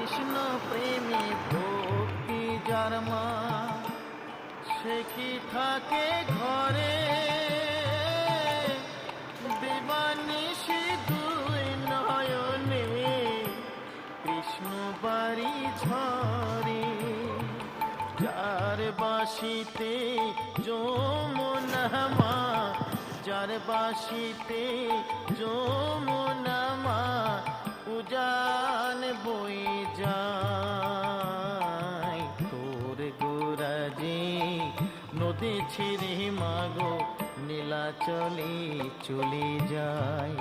কৃষ্ণ প্রেমে ভক্তি যার মা, সে কি থাকে ঘরে দিবানিশি দুই নয়নে কৃষ্ণ বাড়ি ঝরে। যার বাসিতে যমুনা মা, যার বাসিতে যমুনা মা, উজান বই যায়। তোর গোরাজে নদী ছিঁড়ে মাগো নীলাচলে চলে যায়।